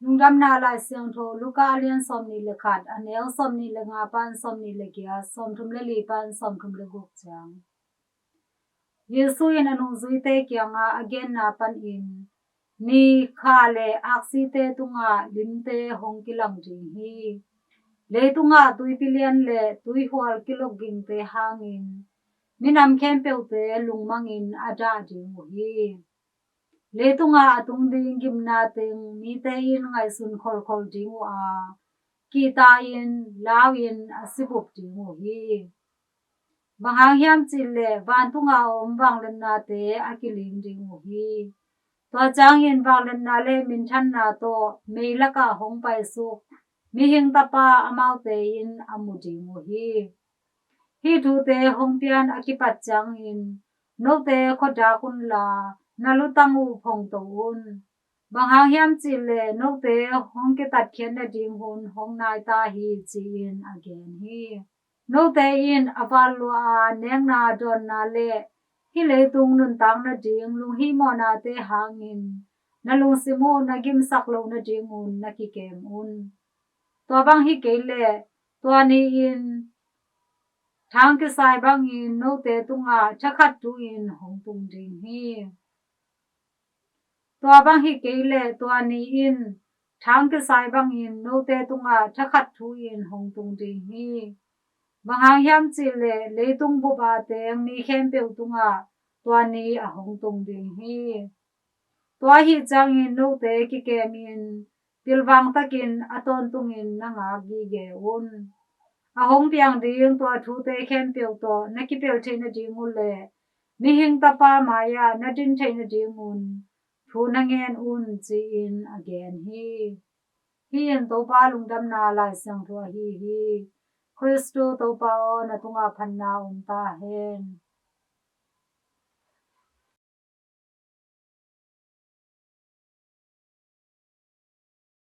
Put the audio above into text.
Lungdam na la siang tho luka alian som ni le khat anel som ni le nga pan som ni le kia som thum le li pan som thum le guk chang. Yesu in anung zui te kia nga again na pan in ni kha le aksi te tunga lim te hong kilang jing hi. Le tunga tui pilian le tui hual kilok ging te hangin. Minam kem peu te lungmangin ada jing hi. Le tunga atung ding gim na ting mi te in ngai sun khol khol jing a. Kita in lao in asipup jing hi. Bahang hiam chile van tunga om wang len na te akiling jing hi. Tua chang in wang len na le min chan na to mei laka hong pai su. Mi hing tapa amau te in amu jing hi. Hi thu te hong pian akipat chang in. No te khoda kun la. Nalutang u phong to un. Bahang hiam chile no te hong ke tat khen na ding hun hong nai ta hi chi in again hi. No te in avalua neng na don na le. Hi le tung nun tang na ding lung hi mo na te hangin. Na lung simu na gim sak lo na ding un na ki kem un. Tua bang hi ke le. Tua ni in. Thang ke sai bang in no te tunga chakhat tu in hong tung ding hi. Tua bang hi ke le tua ni in. Thang ke sai bang in no te tunga chakhat tu in hong tung ding hi. Bahang hiam chile le tung bu ba te ni khem peu tunga. Tua ni a hong tung ding hi. Tua hi chang in no te ki kem in. Tilwang takin aton tung in na nga gi ge un. A hong piang ding tua thu te khem peu to na ki peu the na ding un le. Mi hing tapa maya na din the na ding un. Thu na ngen un chi in again hi. Hi in to pa lungdam na la sang thua hi hi. Kristo to pa o na tunga phan na ta hen.